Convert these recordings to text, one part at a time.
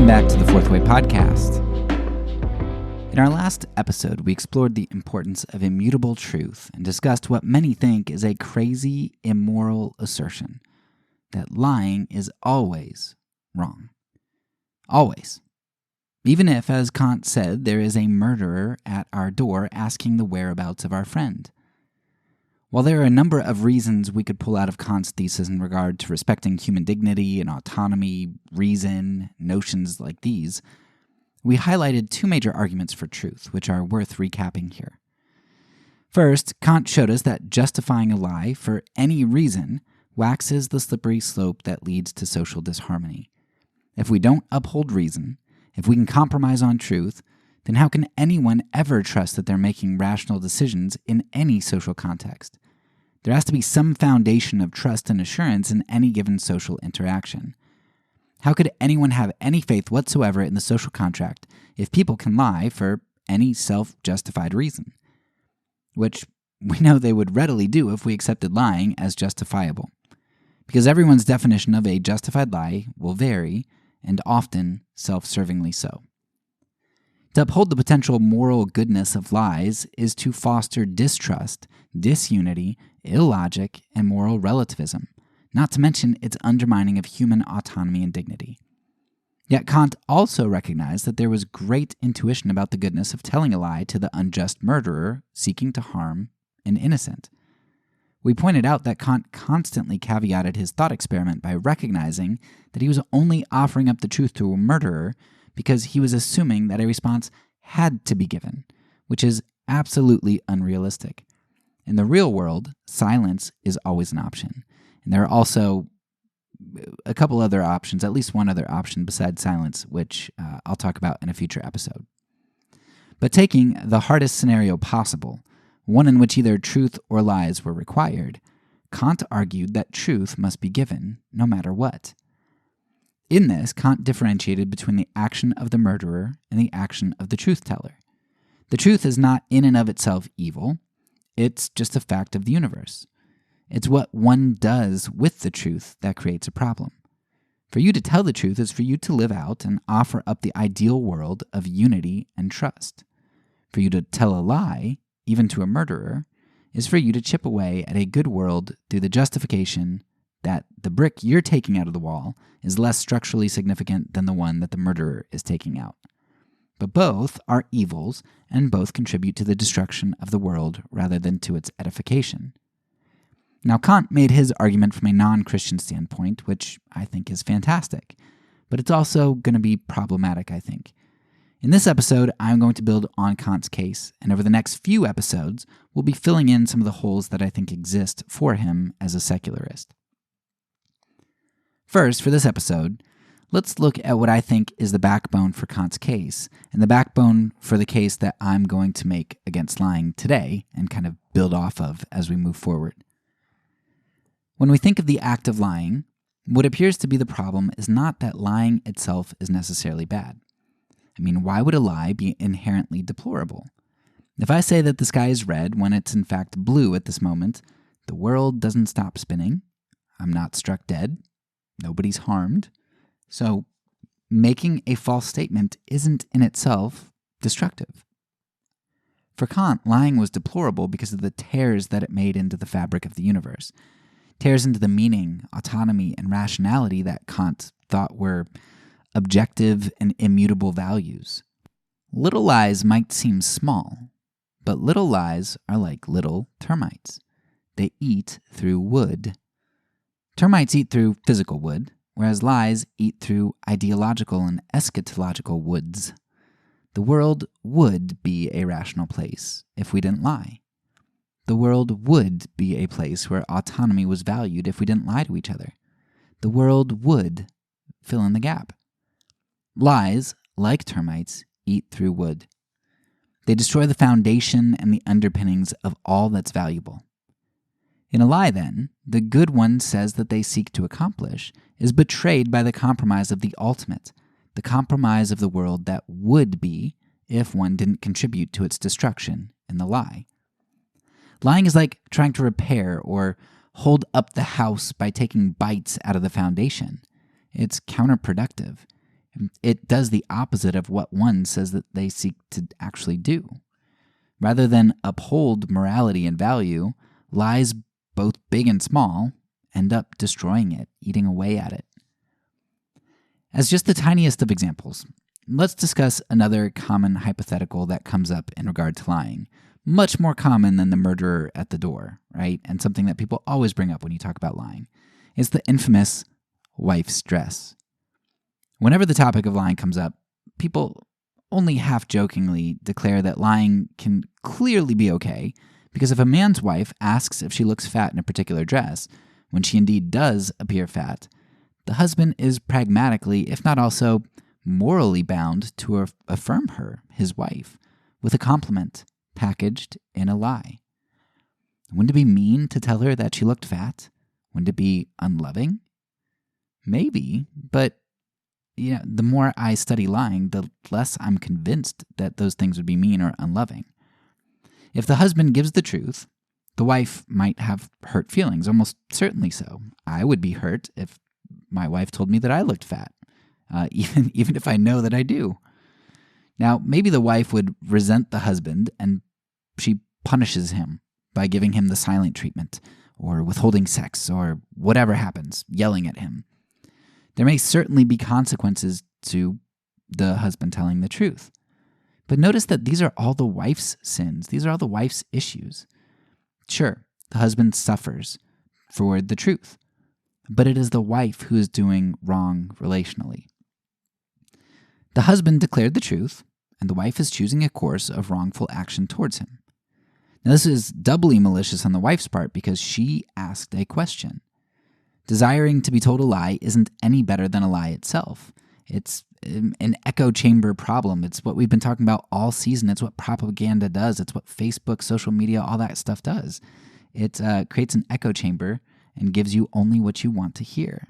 Welcome back to the Fourth Way Podcast. In our last episode, we explored the importance of immutable truth and discussed what many think is a crazy, immoral assertion, that lying is always wrong. Always. Even if, as Kant said, there is a murderer at our door asking the whereabouts of our friend. While there are a number of reasons we could pull out of Kant's thesis in regard to respecting human dignity and autonomy, reason, notions like these, we highlighted two major arguments for truth, which are worth recapping here. First, Kant showed us that justifying a lie for any reason waxes the slippery slope that leads to social disharmony. If we don't uphold reason, if we can compromise on truth, then how can anyone ever trust that they're making rational decisions in any social context? There has to be some foundation of trust and assurance in any given social interaction. How could anyone have any faith whatsoever in the social contract if people can lie for any self-justified reason? Which we know they would readily do if we accepted lying as justifiable. Because everyone's definition of a justified lie will vary, and often self-servingly so. To uphold the potential moral goodness of lies is to foster distrust, disunity, illogic, and moral relativism, not to mention its undermining of human autonomy and dignity. Yet Kant also recognized that there was great intuition about the goodness of telling a lie to the unjust murderer seeking to harm an innocent. We pointed out that Kant constantly caveated his thought experiment by recognizing that he was only offering up the truth to a murderer because he was assuming that a response had to be given, which is absolutely unrealistic. In the real world, silence is always an option. And there are also a couple other options, at least one other option besides silence, which I'll talk about in a future episode. But taking the hardest scenario possible, one in which either truth or lies were required, Kant argued that truth must be given no matter what. In this, Kant differentiated between the action of the murderer and the action of the truth-teller. The truth is not in and of itself evil, it's just a fact of the universe. It's what one does with the truth that creates a problem. For you to tell the truth is for you to live out and offer up the ideal world of unity and trust. For you to tell a lie, even to a murderer, is for you to chip away at a good world through the justification that the brick you're taking out of the wall is less structurally significant than the one that the murderer is taking out. But both are evils, and both contribute to the destruction of the world rather than to its edification. Now, Kant made his argument from a non-Christian standpoint, which I think is fantastic, but it's also going to be problematic, I think. In this episode, I'm going to build on Kant's case, and over the next few episodes, we'll be filling in some of the holes that I think exist for him as a secularist. First, for this episode, let's look at what I think is the backbone for Kant's case, and the backbone for the case that I'm going to make against lying today, and kind of build off of as we move forward. When we think of the act of lying, what appears to be the problem is not that lying itself is necessarily bad. I mean, why would a lie be inherently deplorable? If I say that the sky is red when it's in fact blue at this moment, the world doesn't stop spinning, I'm not struck dead, nobody's harmed, so making a false statement isn't in itself destructive. For Kant, lying was deplorable because of the tears that it made into the fabric of the universe. Tears into the meaning, autonomy, and rationality that Kant thought were objective and immutable values. Little lies might seem small, but little lies are like little termites. They eat through wood. Termites eat through physical wood, whereas lies eat through ideological and eschatological woods. The world would be a rational place if we didn't lie. The world would be a place where autonomy was valued if we didn't lie to each other. The world would fill in the gap. Lies, like termites, eat through wood. They destroy the foundation and the underpinnings of all that's valuable. In a lie, then, the good one says that they seek to accomplish is betrayed by the compromise of the ultimate, the compromise of the world that would be if one didn't contribute to its destruction in the lie. Lying is like trying to repair or hold up the house by taking bites out of the foundation. It's counterproductive. It does the opposite of what one says that they seek to actually do. Rather than uphold morality and value, lies, both big and small, end up destroying it, eating away at it. As just the tiniest of examples, let's discuss another common hypothetical that comes up in regard to lying. Much more common than the murderer at the door, right? And something that people always bring up when you talk about lying. It's the infamous wife's dress. Whenever the topic of lying comes up, people only half-jokingly declare that lying can clearly be okay, because if a man's wife asks if she looks fat in a particular dress, when she indeed does appear fat, the husband is pragmatically, if not also morally bound to affirm her, his wife, with a compliment packaged in a lie. Wouldn't it be mean to tell her that she looked fat? Wouldn't it be unloving? Maybe, but the more I study lying, the less I'm convinced that those things would be mean or unloving. If the husband gives the truth, the wife might have hurt feelings, almost certainly so. I would be hurt if my wife told me that I looked fat, even if I know that I do. Now, maybe the wife would resent the husband and she punishes him by giving him the silent treatment or withholding sex or whatever happens, yelling at him. There may certainly be consequences to the husband telling the truth. But notice that these are all the wife's sins. These are all the wife's issues. Sure, the husband suffers for the truth, but it is the wife who is doing wrong relationally. The husband declared the truth, and the wife is choosing a course of wrongful action towards him. Now, this is doubly malicious on the wife's part because she asked a question. Desiring to be told a lie isn't any better than a lie itself. It's an echo chamber problem. It's what we've been talking about all season. It's what propaganda does. It's what Facebook, social media, all that stuff does. It creates an echo chamber and gives you only what you want to hear.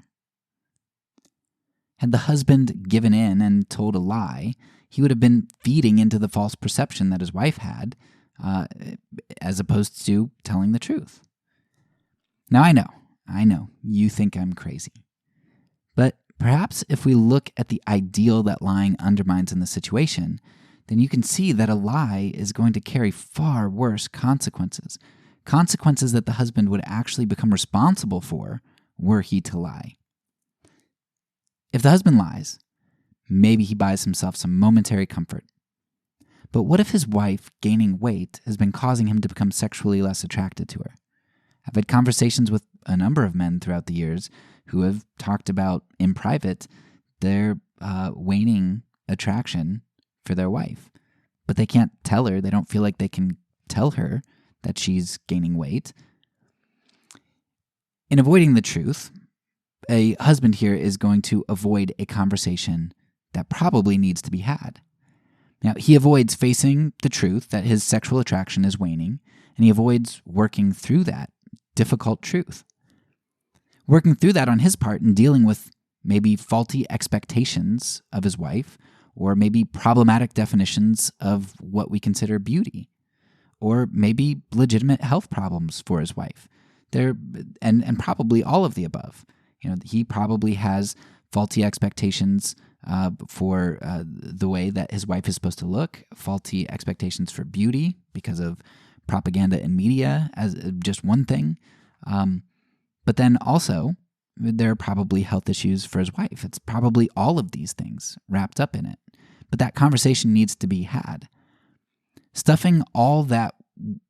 Had the husband given in and told a lie, he would have been feeding into the false perception that his wife had, as opposed to telling the truth. Now, I know, you think I'm crazy. But perhaps if we look at the ideal that lying undermines in the situation, then you can see that a lie is going to carry far worse consequences. Consequences that the husband would actually become responsible for were he to lie. If the husband lies, maybe he buys himself some momentary comfort. But what if his wife gaining weight has been causing him to become sexually less attracted to her? I've had conversations with a number of men throughout the years who have talked about, in private, their waning attraction for their wife. But they can't tell her. They don't feel like they can tell her that she's gaining weight. In avoiding the truth, a husband here is going to avoid a conversation that probably needs to be had. Now, he avoids facing the truth that his sexual attraction is waning, and he avoids working through that difficult truth. Working through that on his part and dealing with maybe faulty expectations of his wife, or maybe problematic definitions of what we consider beauty, or maybe legitimate health problems for his wife. And probably all of the above. He probably has faulty expectations for the way that his wife is supposed to look, faulty expectations for beauty because of propaganda and media as just one thing. But then also, there are probably health issues for his wife. It's probably all of these things wrapped up in it. But that conversation needs to be had. Stuffing all that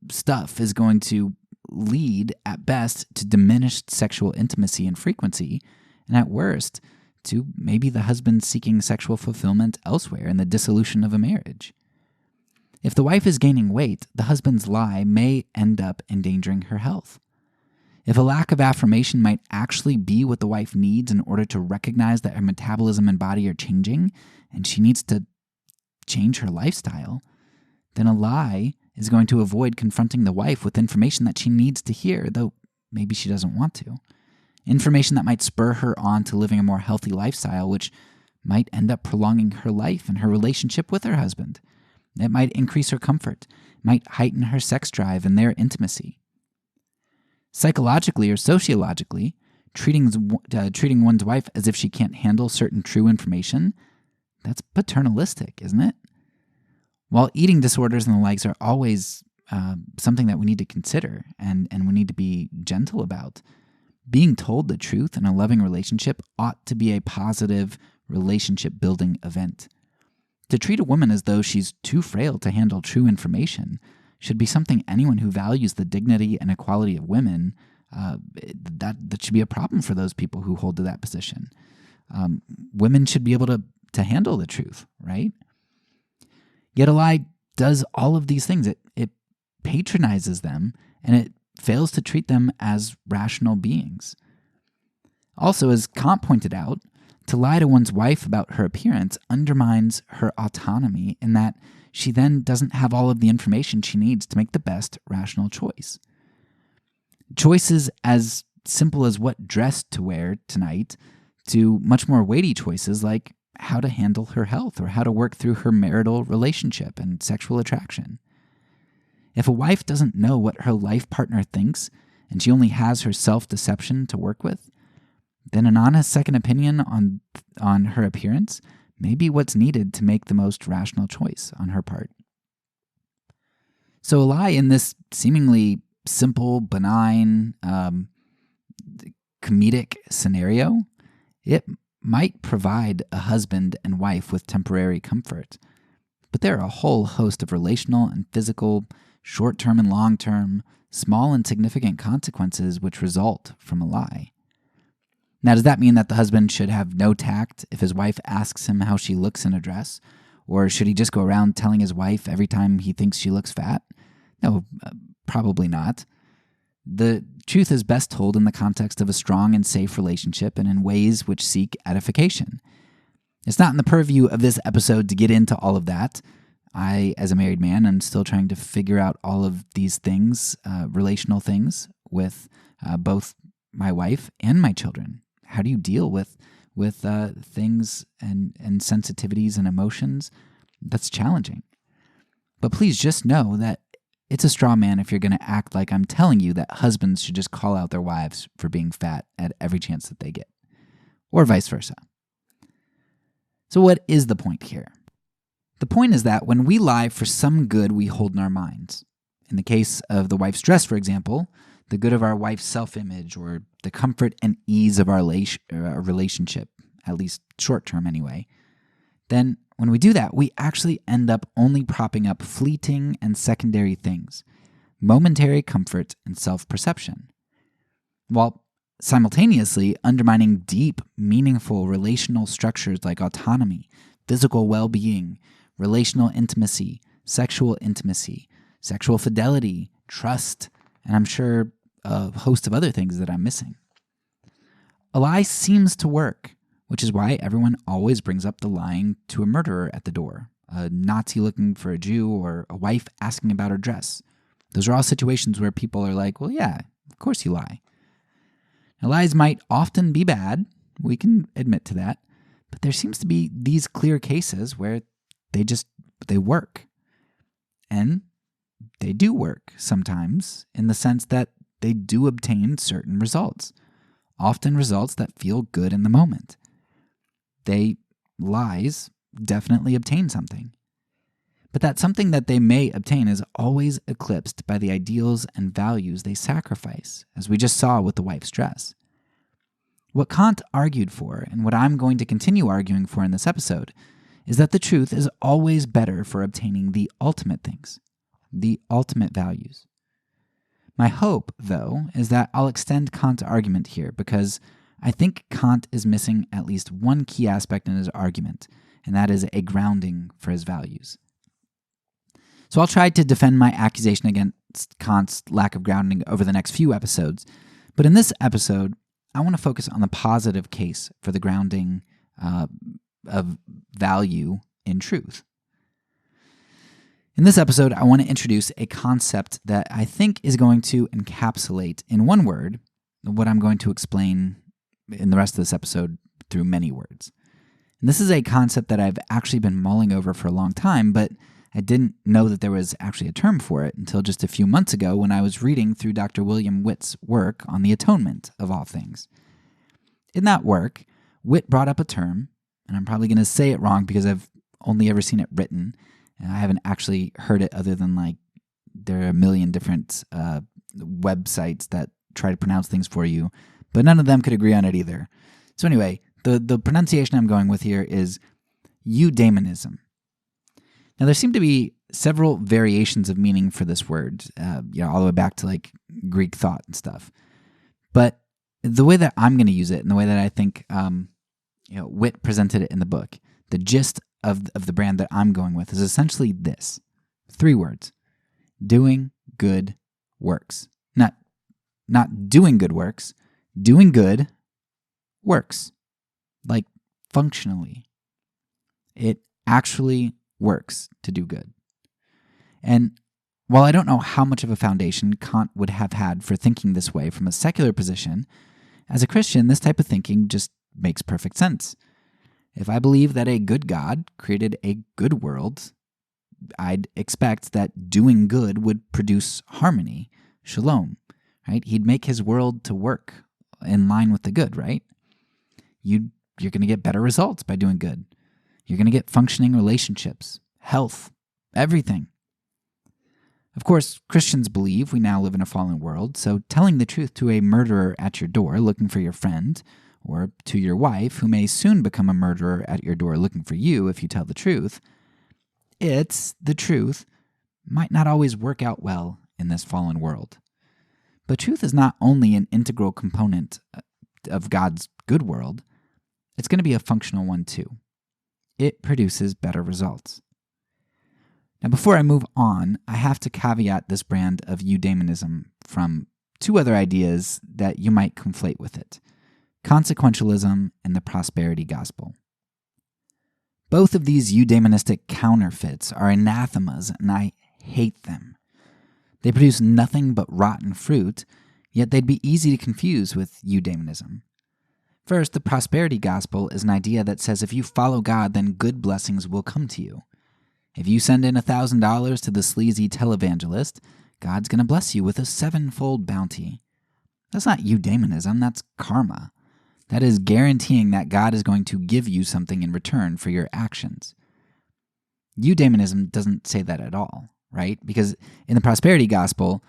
stuff is going to lead, at best, to diminished sexual intimacy and frequency, and at worst, to maybe the husband seeking sexual fulfillment elsewhere and the dissolution of a marriage. If the wife is gaining weight, the husband's lie may end up endangering her health. If a lack of affirmation might actually be what the wife needs in order to recognize that her metabolism and body are changing, and she needs to change her lifestyle, then a lie is going to avoid confronting the wife with information that she needs to hear, though maybe she doesn't want to. Information that might spur her on to living a more healthy lifestyle, which might end up prolonging her life and her relationship with her husband. It might increase her comfort, might heighten her sex drive and their intimacy. Psychologically or sociologically, treating one's wife as if she can't handle certain true information, That's paternalistic, isn't it? While eating disorders and the likes are always something that we need to consider and we need to be gentle about, being told the truth in a loving relationship ought to be a positive relationship-building event. To treat a woman as though she's too frail to handle true information should be something anyone who values the dignity and equality of women, that should be a problem for those people who hold to that position. Women should be able to handle the truth, right? Yet a lie does all of these things. It patronizes them, and it fails to treat them as rational beings. Also, as Kant pointed out, to lie to one's wife about her appearance undermines her autonomy in that she then doesn't have all of the information she needs to make the best rational choice. Choices as simple as what dress to wear tonight to much more weighty choices like how to handle her health or how to work through her marital relationship and sexual attraction. If a wife doesn't know what her life partner thinks and she only has her self-deception to work with, then an honest second opinion on her appearance may be what's needed to make the most rational choice on her part. So a lie in this seemingly simple, benign, comedic scenario, it might provide a husband and wife with temporary comfort. But there are a whole host of relational and physical, short-term and long-term, small and significant consequences which result from a lie. Now, does that mean that the husband should have no tact if his wife asks him how she looks in a dress? Or should he just go around telling his wife every time he thinks she looks fat? No, probably not. The truth is best told in the context of a strong and safe relationship and in ways which seek edification. It's not in the purview of this episode to get into all of that. I, as a married man, am still trying to figure out all of these things, relational things, with both my wife and my children. How do you deal with things and sensitivities and emotions? That's challenging. But please just know that it's a straw man if you're going to act like I'm telling you that husbands should just call out their wives for being fat at every chance that they get, or vice versa. So what is the point here? The point is that when we lie for some good we hold in our minds, in the case of the wife's dress, for example, the good of our wife's self-image or the comfort and ease of our relationship, at least short-term anyway, then when we do that, we actually end up only propping up fleeting and secondary things, momentary comfort and self-perception, while simultaneously undermining deep, meaningful relational structures like autonomy, physical well-being, relational intimacy, sexual fidelity, trust, and I'm sure a host of other things that I'm missing. A lie seems to work, which is why everyone always brings up the lying to a murderer at the door, a Nazi looking for a Jew, or a wife asking about her dress. Those are all situations where people are like, well, yeah, of course you lie. Now, lies might often be bad, we can admit to that, but there seems to be these clear cases where they work. And they do work sometimes in the sense that they do obtain certain results, often results that feel good in the moment. Lies definitely obtain something. But that something that they may obtain is always eclipsed by the ideals and values they sacrifice, as we just saw with the wife's dress. What Kant argued for, and what I'm going to continue arguing for in this episode, is that the truth is always better for obtaining the ultimate things, the ultimate values. My hope, though, is that I'll extend Kant's argument here because I think Kant is missing at least one key aspect in his argument, and that is a grounding for his values. So I'll try to defend my accusation against Kant's lack of grounding over the next few episodes, but in this episode, I want to focus on the positive case for the grounding of value in truth. In this episode, I want to introduce a concept that I think is going to encapsulate in one word what I'm going to explain in the rest of this episode through many words. And this is a concept that I've actually been mulling over for a long time, but I didn't know that there was actually a term for it until just a few months ago when I was reading through Dr. William Witt's work on the atonement of all things. In that work, Witt brought up a term, and I'm probably going to say it wrong because I've only ever seen it written, and I haven't actually heard it other than like there are a million different websites that try to pronounce things for you, but none of them could agree on it either. So anyway, the pronunciation I'm going with here is Eudaimonism. Now, there seem to be several variations of meaning for this word, all the way back to like Greek thought and stuff. But the way that I'm going to use it, and the way that I think Whit presented it in the book, the gist of the brand that I'm going with is essentially this: 3 words: doing good works. Not doing good works, doing good works, like functionally. It actually works to do good. And while I don't know how much of a foundation Kant would have had for thinking this way from a secular position, as a Christian, this type of thinking just makes perfect sense. If I believe that a good God created a good world, I'd expect that doing good would produce harmony, shalom, right? He'd make his world to work in line with the good, right? You're going to get better results by doing good. You're going to get functioning relationships, health, everything. Of course, Christians believe we now live in a fallen world, so telling the truth to a murderer at your door looking for your friend, or to your wife, who may soon become a murderer at your door looking for you if you tell the truth, it's the truth, might not always work out well in this fallen world. But truth is not only an integral component of God's good world, it's going to be a functional one too. It produces better results. Now, before I move on, I have to caveat this brand of Eudaimonism from 2 other ideas that you might conflate with it: consequentialism and the prosperity gospel. Both of these eudaimonistic counterfeits are anathemas, and I hate them. They produce nothing but rotten fruit, yet they'd be easy to confuse with eudaimonism. First, the prosperity gospel is an idea that says if you follow God, then good blessings will come to you. If you send in $1,000 to the sleazy televangelist, God's going to bless you with a 7-fold bounty. That's not eudaimonism, that's karma. That is guaranteeing that God is going to give you something in return for your actions. Eudaimonism doesn't say that at all, right? Because in the prosperity gospel,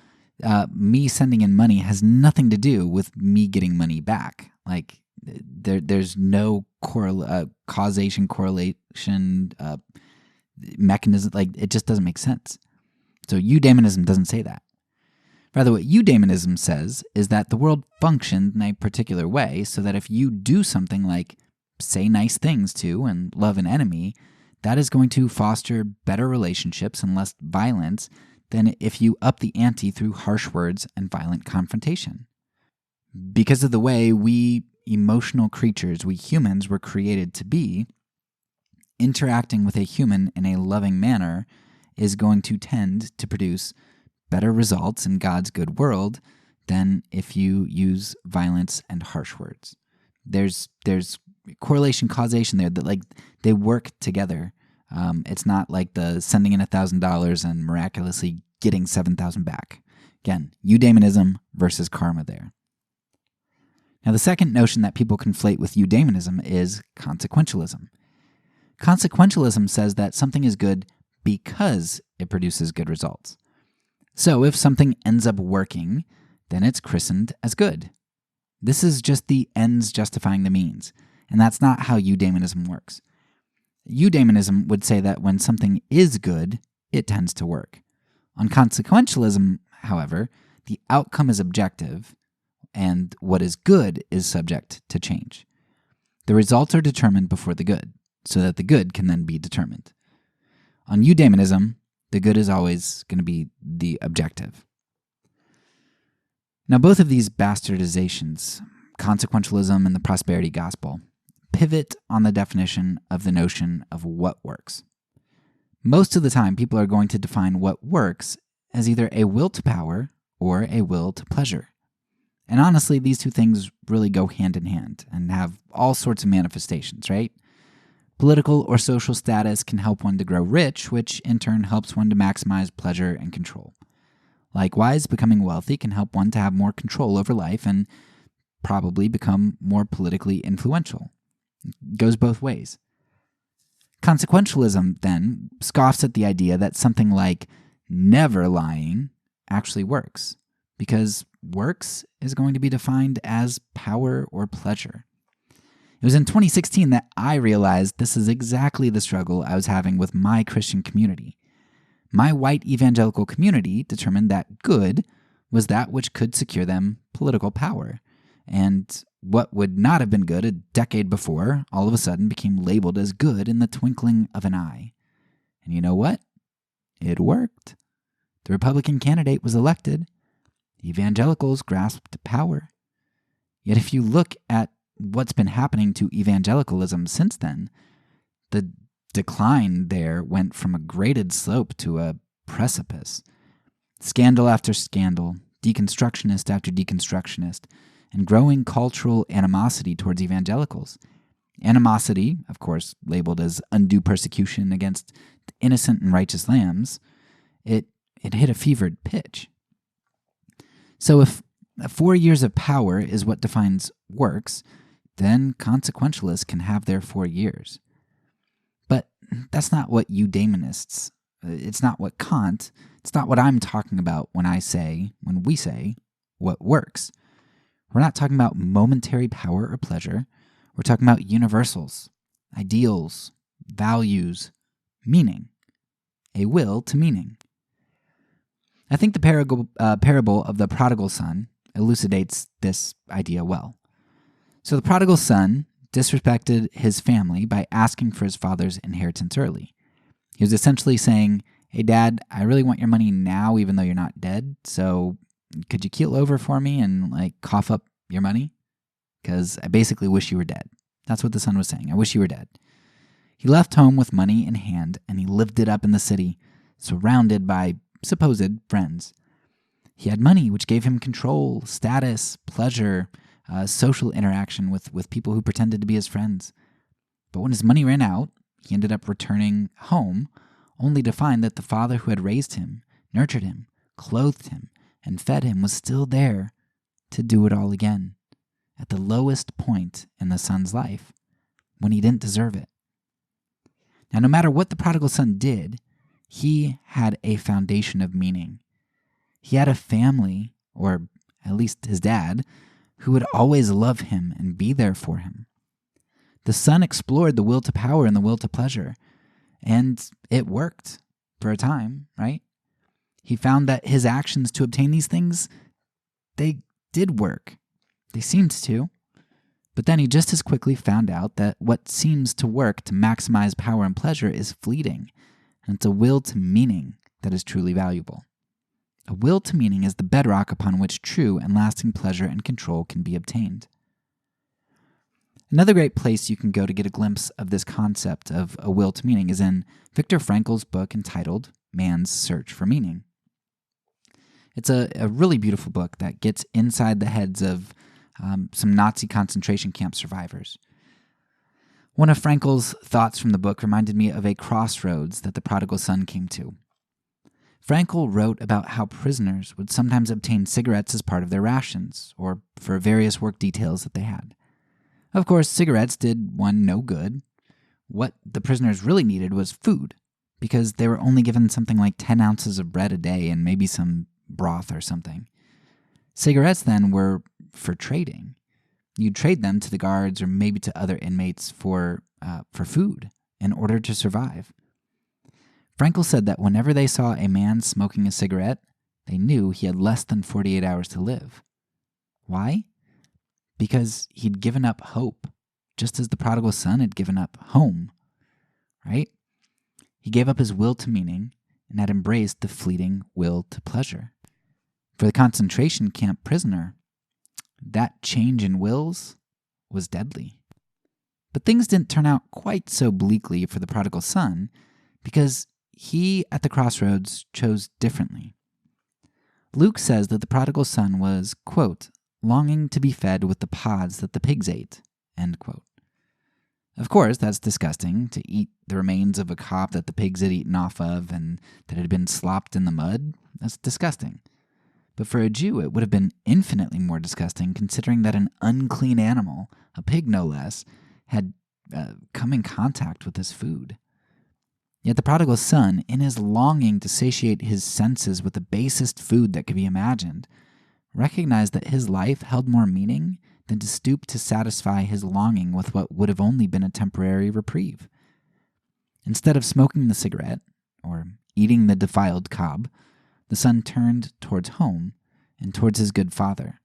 me sending in money has nothing to do with me getting money back. Like, there's no causation, correlation mechanism. Like, it just doesn't make sense. So eudaimonism doesn't say that. Rather, what eudaimonism says is that the world functions in a particular way so that if you do something like say nice things to and love an enemy, that is going to foster better relationships and less violence than if you up the ante through harsh words and violent confrontation. Because of the way we emotional creatures, we humans, were created to be, interacting with a human in a loving manner is going to tend to produce better results in God's good world than if you use violence and harsh words. There's correlation, causation there, that like they work together. It's not like the sending in $1,000 and miraculously getting $7,000 back. Again, eudaimonism versus karma there. Now, the second notion that people conflate with eudaimonism is consequentialism. Consequentialism says that something is good because it produces good results. So if something ends up working, then it's christened as good. This is just the ends justifying the means, and that's not how eudaimonism works. Eudaimonism would say that when something is good, it tends to work. On consequentialism, however, the outcome is objective, and what is good is subject to change. The results are determined before the good, so that the good can then be determined. On eudaimonism, the good is always going to be the objective. Now, both of these bastardizations, consequentialism and the prosperity gospel, pivot on the definition of the notion of what works. Most of the time, people are going to define what works as either a will to power or a will to pleasure. And honestly, these two things really go hand in hand and have all sorts of manifestations, right? Political or social status can help one to grow rich, which in turn helps one to maximize pleasure and control. Likewise, becoming wealthy can help one to have more control over life and probably become more politically influential. It goes both ways. Consequentialism, then, scoffs at the idea that something like never lying actually works, because works is going to be defined as power or pleasure. It was in 2016 that I realized this is exactly the struggle I was having with my Christian community. My white evangelical community determined that good was that which could secure them political power, and what would not have been good a decade before all of a sudden became labeled as good in the twinkling of an eye. And you know what? It worked. The Republican candidate was elected. The evangelicals grasped power. Yet if you look at what's been happening to evangelicalism since then, the decline there went from a graded slope to a precipice. Scandal after scandal, deconstructionist after deconstructionist, and growing cultural animosity towards evangelicals. Animosity, of course, labeled as undue persecution against innocent and righteous lambs, it hit a fevered pitch. So if 4 years of power is what defines works, then consequentialists can have their 4 years. But that's not what eudaimonists, it's not what Kant, it's not what I'm talking about when we say what works. We're not talking about momentary power or pleasure. We're talking about universals, ideals, values, meaning, a will to meaning. I think the parable of the prodigal son elucidates this idea well. So the prodigal son disrespected his family by asking for his father's inheritance early. He was essentially saying, "Hey, Dad, I really want your money now, even though you're not dead. So could you keel over for me and cough up your money? Because I basically wish you were dead." That's what the son was saying. I wish you were dead. He left home with money in hand, and he lived it up in the city, surrounded by supposed friends. He had money, which gave him control, status, pleasure, social interaction with people who pretended to be his friends. But when his money ran out, he ended up returning home, only to find that the father who had raised him, nurtured him, clothed him, and fed him was still there to do it all again, at the lowest point in the son's life, when he didn't deserve it. Now, no matter what the prodigal son did, he had a foundation of meaning. He had a family, or at least his dad, who would always love him and be there for him. The son explored the will to power and the will to pleasure, and it worked for a time, right? He found that his actions to obtain these things, they did work. They seemed to. But then he just as quickly found out that what seems to work to maximize power and pleasure is fleeting, and it's a will to meaning that is truly valuable. A will to meaning is the bedrock upon which true and lasting pleasure and control can be obtained. Another great place you can go to get a glimpse of this concept of a will to meaning is in Viktor Frankl's book entitled Man's Search for Meaning. It's a really beautiful book that gets inside the heads of some Nazi concentration camp survivors. One of Frankl's thoughts from the book reminded me of a crossroads that the prodigal son came to. Frankl wrote about how prisoners would sometimes obtain cigarettes as part of their rations, or for various work details that they had. Of course, cigarettes did one no good. What the prisoners really needed was food, because they were only given something like 10 ounces of bread a day and maybe some broth or something. Cigarettes then were for trading. You'd trade them to the guards or maybe to other inmates for food in order to survive. Frankl said that whenever they saw a man smoking a cigarette, they knew he had less than 48 hours to live. Why? Because he'd given up hope, just as the prodigal son had given up home, right? He gave up his will to meaning and had embraced the fleeting will to pleasure. For the concentration camp prisoner, that change in wills was deadly. But things didn't turn out quite so bleakly for the prodigal son, because he, at the crossroads, chose differently. Luke says that the prodigal son was, quote, longing to be fed with the pods that the pigs ate, end quote. Of course, that's disgusting, to eat the remains of a cob that the pigs had eaten off of and that had been slopped in the mud. That's disgusting. But for a Jew, it would have been infinitely more disgusting, considering that an unclean animal, a pig no less, had come in contact with this food. Yet the prodigal son, in his longing to satiate his senses with the basest food that could be imagined, recognized that his life held more meaning than to stoop to satisfy his longing with what would have only been a temporary reprieve. Instead of smoking the cigarette or eating the defiled cob, the son turned towards home and towards his good father.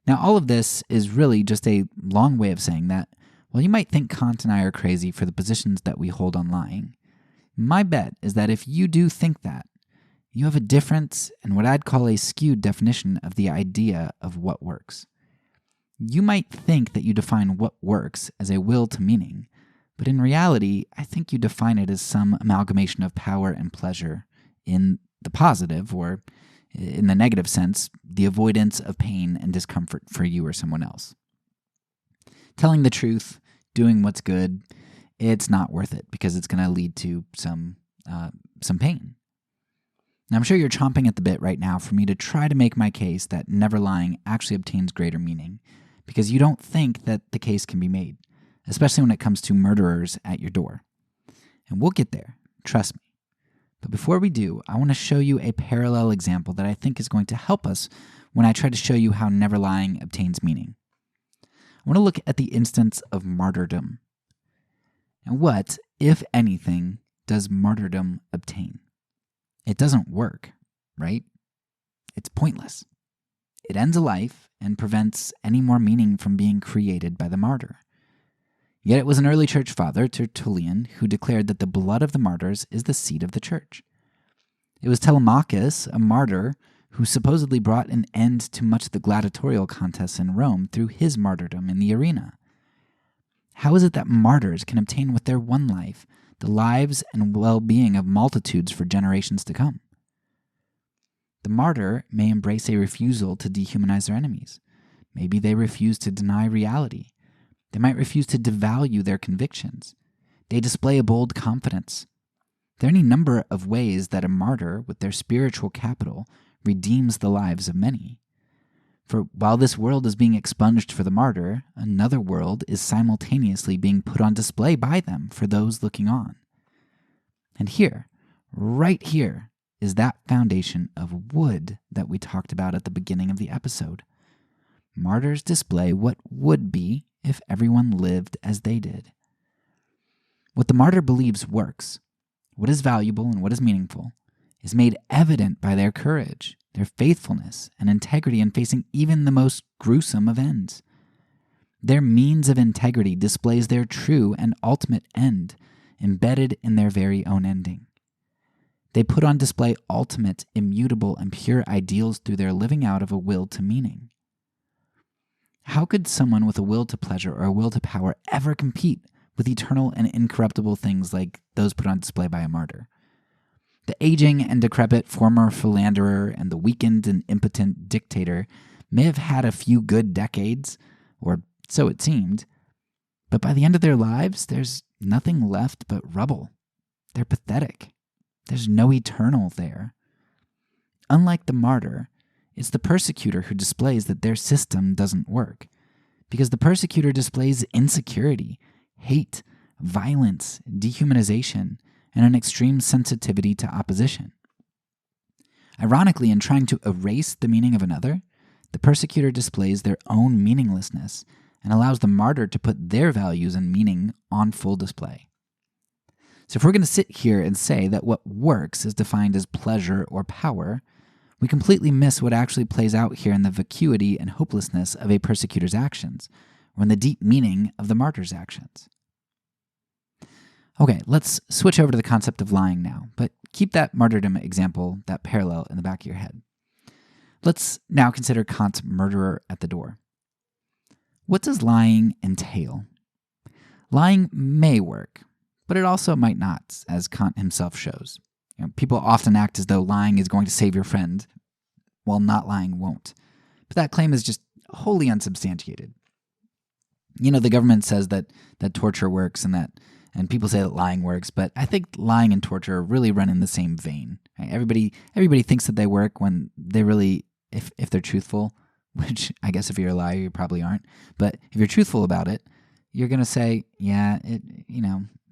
Now, all of this is really just a long way of saying that, while you might think Kant and I are crazy for the positions that we hold on lying, my bet is that if you do think that, you have a different and what I'd call a skewed definition of the idea of what works. You might think that you define what works as a will to meaning, but in reality, I think you define it as some amalgamation of power and pleasure in the positive, or in the negative sense, the avoidance of pain and discomfort for you or someone else. Telling the truth, doing what's good, it's not worth it because it's going to lead to some pain. Now, I'm sure you're chomping at the bit right now for me to try to make my case that never lying actually obtains greater meaning, because you don't think that the case can be made, especially when it comes to murderers at your door. And we'll get there, trust me. But before we do, I want to show you a parallel example that I think is going to help us when I try to show you how never lying obtains meaning. I want to look at the instance of martyrdom. And what, if anything, does martyrdom obtain? It doesn't work, right? It's pointless. It ends a life and prevents any more meaning from being created by the martyr. Yet it was an early church father, Tertullian, who declared that the blood of the martyrs is the seed of the church. It was Telemachus, a martyr, who supposedly brought an end to much of the gladiatorial contests in Rome through his martyrdom in the arena. How is it that martyrs can obtain with their one life the lives and well-being of multitudes for generations to come? The martyr may embrace a refusal to dehumanize their enemies. Maybe they refuse to deny reality. They might refuse to devalue their convictions. They display a bold confidence. There are any number of ways that a martyr, with their spiritual capital, redeems the lives of many. For while this world is being expunged for the martyr, another world is simultaneously being put on display by them for those looking on. And here, right here, is that foundation of wood that we talked about at the beginning of the episode. Martyrs display what would be if everyone lived as they did. What the martyr believes works, what is valuable and what is meaningful, is made evident by their courage, their faithfulness, and integrity in facing even the most gruesome of ends. Their means of integrity displays their true and ultimate end, embedded in their very own ending. They put on display ultimate, immutable, and pure ideals through their living out of a will to meaning. How could someone with a will to pleasure or a will to power ever compete with eternal and incorruptible things like those put on display by a martyr? The aging and decrepit former philanderer and the weakened and impotent dictator may have had a few good decades, or so it seemed, but by the end of their lives, there's nothing left but rubble. They're pathetic. There's no eternal there. Unlike the martyr, it's the persecutor who displays that their system doesn't work, because the persecutor displays insecurity, hate, violence, dehumanization, and an extreme sensitivity to opposition. Ironically, in trying to erase the meaning of another, the persecutor displays their own meaninglessness and allows the martyr to put their values and meaning on full display. So if we're going to sit here and say that what works is defined as pleasure or power, we completely miss what actually plays out here in the vacuity and hopelessness of a persecutor's actions, or in the deep meaning of the martyr's actions. Okay, let's switch over to the concept of lying now, but keep that martyrdom example, that parallel, in the back of your head. Let's now consider Kant's murderer at the door. What does lying entail? Lying may work, but it also might not, as Kant himself shows. People often act as though lying is going to save your friend, while not lying won't. But that claim is just wholly unsubstantiated. The government says that torture works and people say that lying works, but I think lying and torture really run in the same vein. Right? Everybody thinks that they work when they really, if they're truthful, which I guess if you're a liar, you probably aren't. But if you're truthful about it, you're going to say, yeah,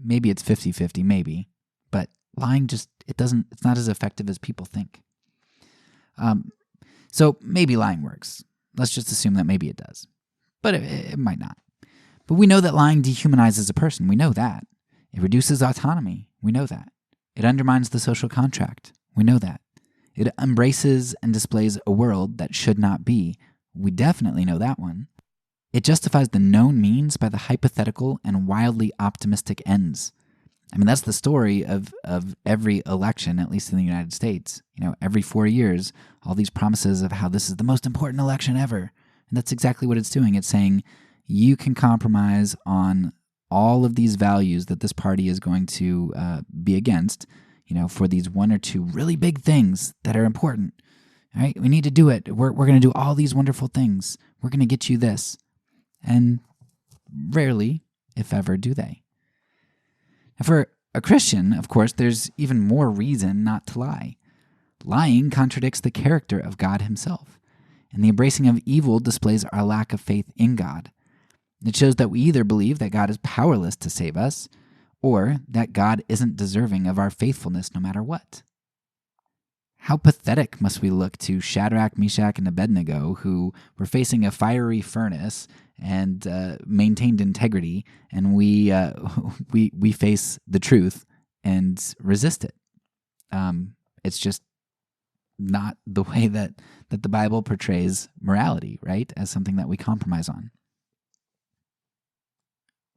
maybe it's 50-50, maybe. But lying it's not as effective as people think. So maybe lying works. Let's just assume that maybe it does. But it might not. But we know that lying dehumanizes a person. We know that. It reduces autonomy. We know that. It undermines the social contract. We know that. It embraces and displays a world that should not be. We definitely know that one. It justifies the known means by the hypothetical and wildly optimistic ends. I mean, that's the story of every election, at least in the United States. Every 4 years, all these promises of how this is the most important election ever. And that's exactly what it's doing. It's saying you can compromise on all of these values that this party is going to be against, for these one or two really big things that are important. All right, we need to do it. We're going to do all these wonderful things. We're going to get you this. And rarely, if ever, do they. And for a Christian, of course, there's even more reason not to lie. Lying contradicts the character of God himself, and the embracing of evil displays our lack of faith in God. It shows that we either believe that God is powerless to save us, or that God isn't deserving of our faithfulness no matter what. How pathetic must we look to Shadrach, Meshach, and Abednego, who were facing a fiery furnace and maintained integrity, and we face the truth and resist it. It's just not the way that the Bible portrays morality, right? As something that we compromise on.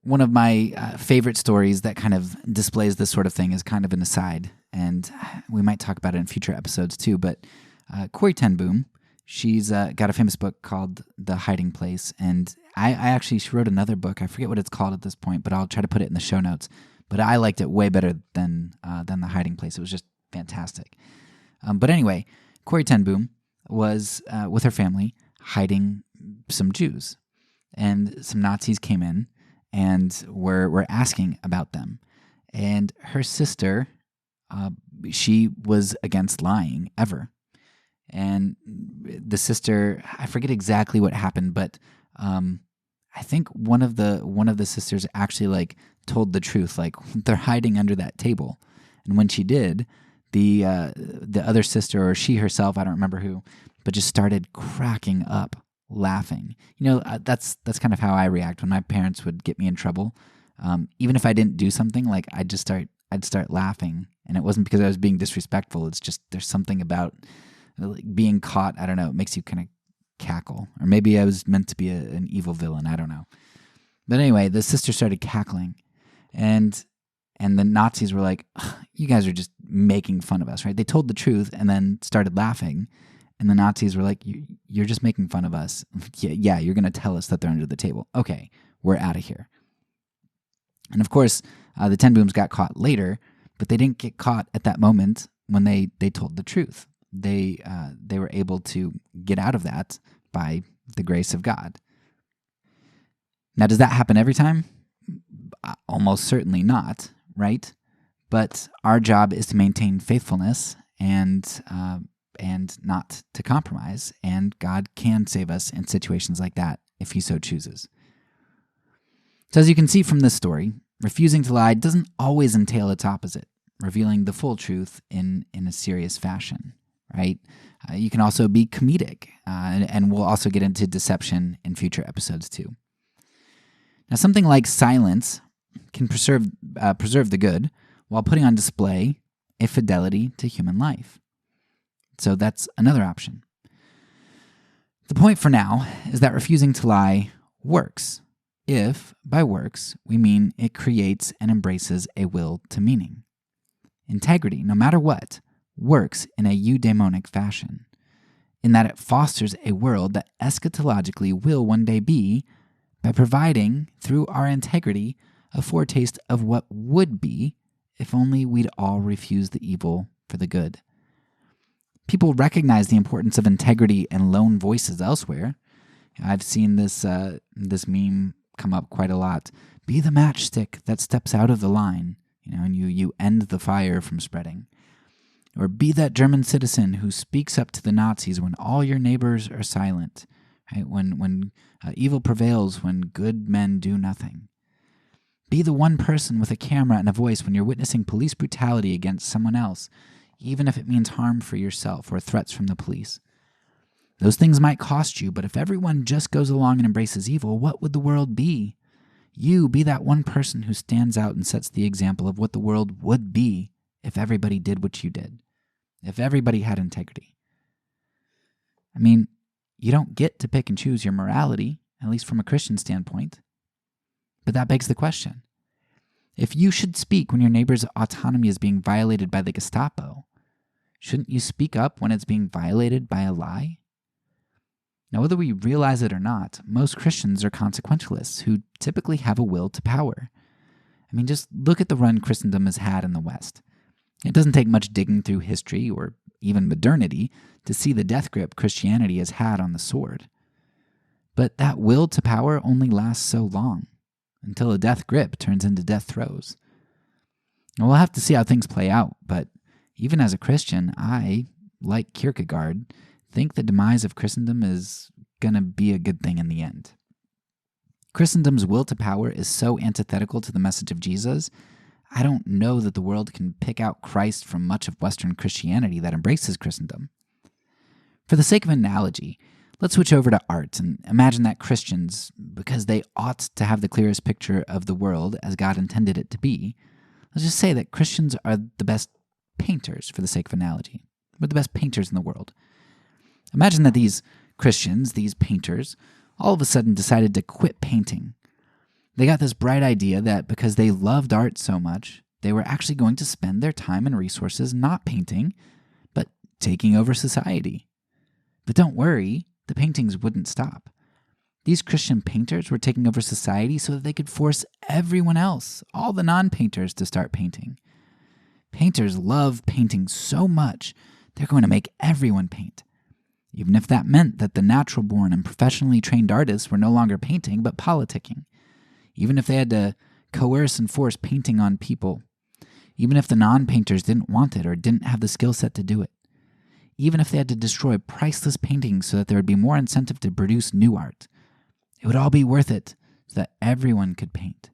One of my favorite stories that kind of displays this sort of thing is kind of an aside, and we might talk about it in future episodes too, but Corrie ten Boom, she's got a famous book called The Hiding Place, and she wrote another book. I forget what it's called at this point, but I'll try to put it in the show notes. But I liked it way better than The Hiding Place. It was just fantastic. But anyway, Corrie ten Boom was with her family hiding some Jews, and some Nazis came in and were asking about them. And her sister, she was against lying ever. And the sister, I forget exactly what happened, but I think one of the sisters actually told the truth, they're hiding under that table. And when she did, the other sister, or she herself, I don't remember who, but just started cracking up, laughing. That's kind of how I react when my parents would get me in trouble. Even if I didn't do something, I'd start laughing, and it wasn't because I was being disrespectful. It's just there's something about being caught. I don't know. It makes you kind of cackle, or maybe I was meant to be an evil villain. I don't know. But anyway, the sister started cackling, and the Nazis were like, "You guys are just making fun of us, right?" They told the truth and then started laughing. And the Nazis were like, "You're just making fun of us. Yeah, you're going to tell us that they're under the table. Okay, we're out of here." And of course, the ten Booms got caught later, but they didn't get caught at that moment when they told the truth. They were able to get out of that by the grace of God. Now, does that happen every time? Almost certainly not, right? But our job is to maintain faithfulness and not to compromise, and God can save us in situations like that if he so chooses. So as you can see from this story, refusing to lie doesn't always entail its opposite, revealing the full truth in a serious fashion, right? You can also be comedic, and we'll also get into deception in future episodes too. Now, something like silence can preserve the good while putting on display a fidelity to human life. So that's another option. The point for now is that refusing to lie works, if by works we mean it creates and embraces a will to meaning. Integrity, no matter what, works in a eudaimonic fashion, in that it fosters a world that eschatologically will one day be, by providing, through our integrity, a foretaste of what would be if only we'd all refuse the evil for the good. People recognize the importance of integrity and lone voices elsewhere. I've seen this meme come up quite a lot. Be the matchstick that steps out of the line, and you end the fire from spreading. Or be that German citizen who speaks up to the Nazis when all your neighbors are silent. Right? When evil prevails, when good men do nothing. Be the one person with a camera and a voice when you're witnessing police brutality against someone else, even if it means harm for yourself or threats from the police. Those things might cost you, but if everyone just goes along and embraces evil, what would the world be? You be that one person who stands out and sets the example of what the world would be if everybody did what you did, if everybody had integrity. I mean, you don't get to pick and choose your morality, at least from a Christian standpoint. But that begs the question. If you should speak when your neighbor's autonomy is being violated by the Gestapo, shouldn't you speak up when it's being violated by a lie? Now, whether we realize it or not, most Christians are consequentialists who typically have a will to power. I mean, just look at the run Christendom has had in the West. It doesn't take much digging through history or even modernity to see the death grip Christianity has had on the sword. But that will to power only lasts so long, until a death grip turns into death throes. And we'll have to see how things play out, but even as a Christian, I, like Kierkegaard, think the demise of Christendom is going to be a good thing in the end. Christendom's will to power is so antithetical to the message of Jesus, I don't know that the world can pick out Christ from much of Western Christianity that embraces Christendom. For the sake of analogy, let's switch over to art and imagine that Christians, because they ought to have the clearest picture of the world as God intended it to be, let's just say that Christians are the best painters, for the sake of analogy. We're the best painters in the world. Imagine that these Christians, these painters, all of a sudden decided to quit painting. They got this bright idea that because they loved art so much, they were actually going to spend their time and resources not painting, but taking over society. But don't worry, the paintings wouldn't stop. These Christian painters were taking over society so that they could force everyone else, all the non-painters, to start painting. Painters love painting so much, they're going to make everyone paint. Even if that meant that the natural-born and professionally trained artists were no longer painting, but politicking. Even if they had to coerce and force painting on people. Even if the non-painters didn't want it or didn't have the skill set to do it. Even if they had to destroy priceless paintings so that there would be more incentive to produce new art. It would all be worth it so that everyone could paint.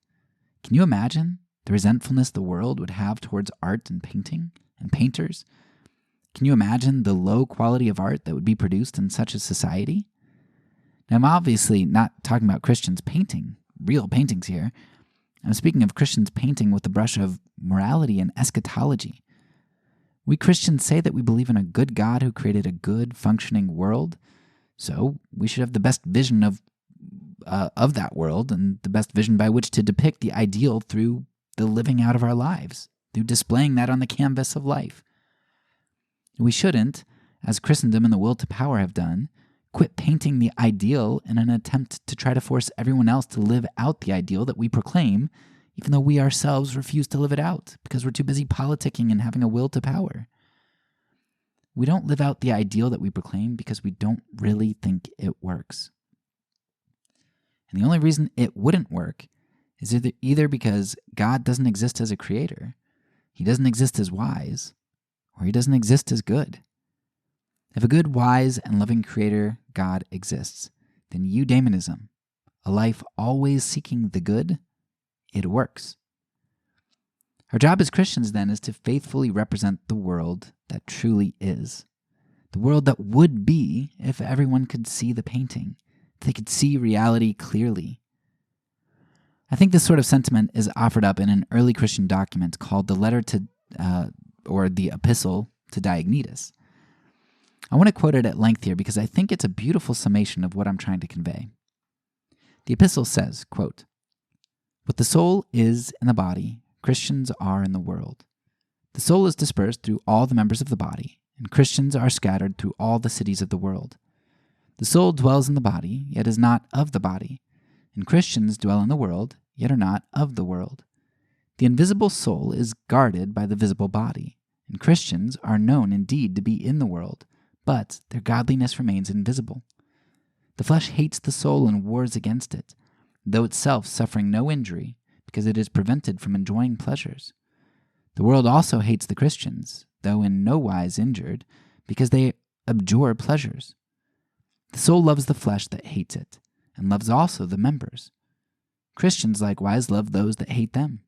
Can you imagine the resentfulness the world would have towards art and painting and painters? Can you imagine the low quality of art that would be produced in such a society? Now, I'm obviously not talking about Christians painting, real paintings here. I'm speaking of Christians painting with the brush of morality and eschatology. We Christians say that we believe in a good God who created a good, functioning world, so we should have the best vision of that world and the best vision by which to depict the ideal through the living out of our lives, through displaying that on the canvas of life. We shouldn't, as Christendom and the will to power have done, quit painting the ideal in an attempt to try to force everyone else to live out the ideal that we proclaim, even though we ourselves refuse to live it out because we're too busy politicking and having a will to power. We don't live out the ideal that we proclaim because we don't really think it works. And the only reason it wouldn't work is either because God doesn't exist as a creator, he doesn't exist as wise, or he doesn't exist as good. If a good, wise, and loving creator God exists, then Eudaimonism, a life always seeking the good, it works. Our job as Christians, then, is to faithfully represent the world that truly is. The world that would be if everyone could see the painting, if they could see reality clearly. I think this sort of sentiment is offered up in an early Christian document called the letter to, or the epistle to Diognetus. I want to quote it at length here because I think it's a beautiful summation of what I'm trying to convey. The epistle says, quote, "What the soul is in the body, Christians are in the world. The soul is dispersed through all the members of the body, and Christians are scattered through all the cities of the world. The soul dwells in the body, yet is not of the body, and Christians dwell in the world, yet are not of the world. The invisible soul is guarded by the visible body, and Christians are known indeed to be in the world, but their godliness remains invisible. The flesh hates the soul and wars against it, though itself suffering no injury, because it is prevented from enjoying pleasures. The world also hates the Christians, though in no wise injured, because they abjure pleasures. The soul loves the flesh that hates it, and loves also the members. Christians likewise love those that hate them.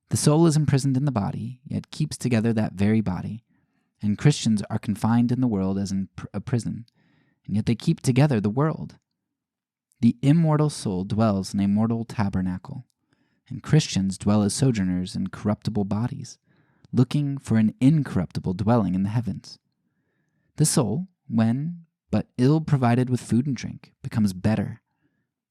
The soul is imprisoned in the body, yet keeps together that very body. And Christians are confined in the world as in a prison, and yet they keep together the world. The immortal soul dwells in a mortal tabernacle, and Christians dwell as sojourners in corruptible bodies, looking for an incorruptible dwelling in the heavens. The soul, when but ill provided with food and drink, becomes better.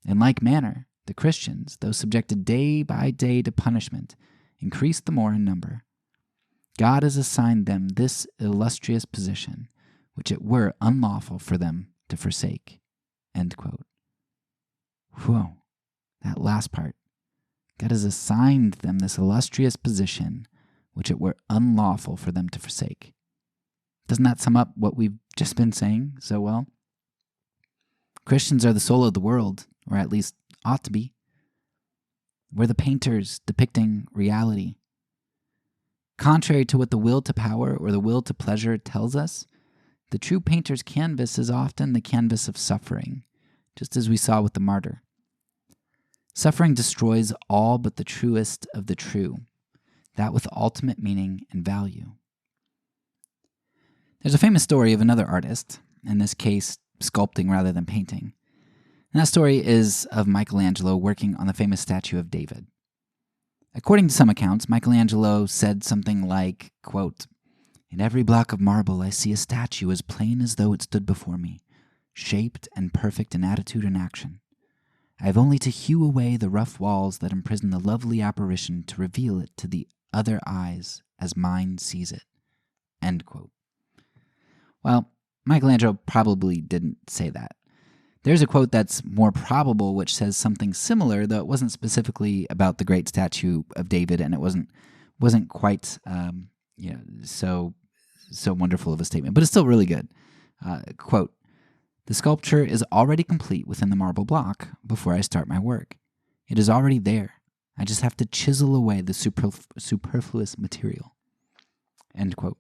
In like manner, the Christians, though subjected day by day to punishment, increase the more in number. God has assigned them this illustrious position, which it were unlawful for them to forsake. End quote. Whoa, that last part. God has assigned them this illustrious position, which it were unlawful for them to forsake. Doesn't that sum up what we've just been saying so well? Christians are the soul of the world, or at least ought to be. We're the painters depicting reality. Contrary to what the will to power or the will to pleasure tells us, the true painter's canvas is often the canvas of suffering, just as we saw with the martyr. Suffering destroys all but the truest of the true, that with ultimate meaning and value. There's a famous story of another artist, in this case sculpting rather than painting. And that story is of Michelangelo working on the famous statue of David. According to some accounts, Michelangelo said something like, quote, "In every block of marble I see a statue as plain as though it stood before me, shaped and perfect in attitude and action. I have only to hew away the rough walls that imprison the lovely apparition to reveal it to the other eyes as mine sees it." End quote. Well, Michelangelo probably didn't say that. There's a quote that's more probable which says something similar, though it wasn't specifically about the great statue of David, and it wasn't quite so wonderful of a statement, but it's still really good. Quote, "The sculpture is already complete within the marble block before I start my work. It is already there. I just have to chisel away the superfluous material." End quote.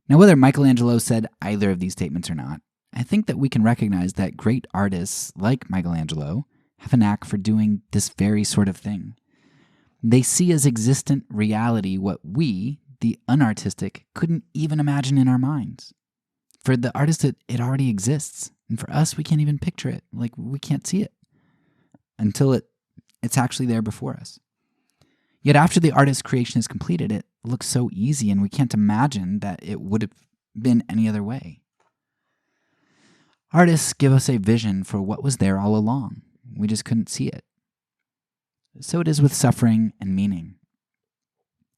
Now, whether Michelangelo said either of these statements or not, I think that we can recognize that great artists like Michelangelo have a knack for doing this very sort of thing. They see as existent reality what we, the unartistic, couldn't even imagine in our minds. For the artist, it already exists. And for us, we can't even picture it. Like, we can't see it until it's actually there before us. Yet after the artist's creation is completed, it looks so easy, and we can't imagine that it would have been any other way. Artists give us a vision for what was there all along. We just couldn't see it. So it is with suffering and meaning.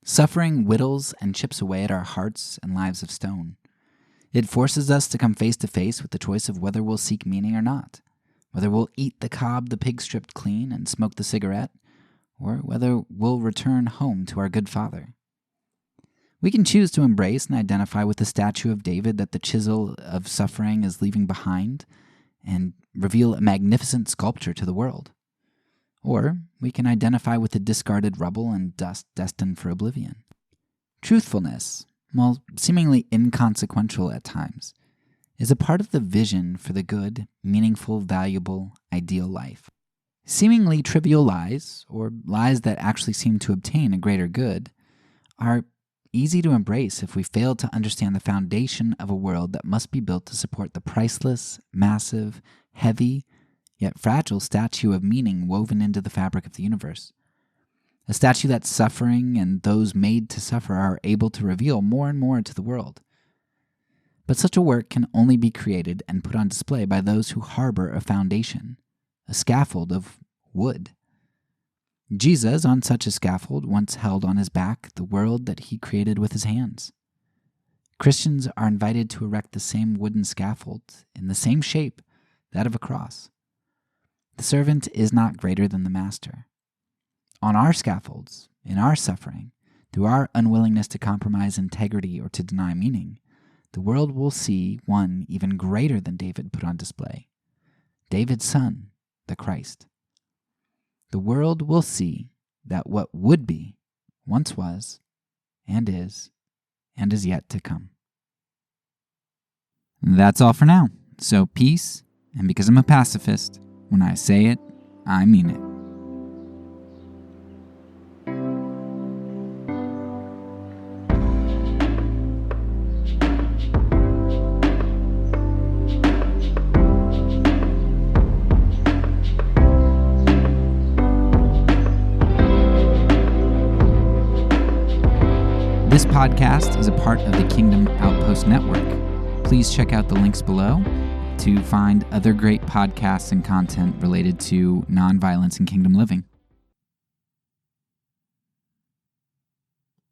Suffering whittles and chips away at our hearts and lives of stone. It forces us to come face to face with the choice of whether we'll seek meaning or not, whether we'll eat the cob the pig stripped clean and smoke the cigarette, or whether we'll return home to our good Father. We can choose to embrace and identify with the statue of David that the chisel of suffering is leaving behind and reveal a magnificent sculpture to the world. Or we can identify with the discarded rubble and dust destined for oblivion. Truthfulness, while seemingly inconsequential at times, is a part of the vision for the good, meaningful, valuable, ideal life. Seemingly trivial lies, or lies that actually seem to obtain a greater good, are easy to embrace if we fail to understand the foundation of a world that must be built to support the priceless, massive, heavy, yet fragile statue of meaning woven into the fabric of the universe. A statue that suffering and those made to suffer are able to reveal more and more to the world. But such a work can only be created and put on display by those who harbor a foundation, a scaffold of wood. Jesus, on such a scaffold, once held on his back the world that he created with his hands. Christians are invited to erect the same wooden scaffold in the same shape, that of a cross. The servant is not greater than the master. On our scaffolds, in our suffering, through our unwillingness to compromise integrity or to deny meaning, the world will see one even greater than David put on display, David's son, the Christ. The world will see that what would be, once was, and is yet to come. That's all for now. So peace, and because I'm a pacifist, when I say it, I mean it. This podcast is a part of the Kingdom Outpost Network. Please check out the links below to find other great podcasts and content related to nonviolence and kingdom living.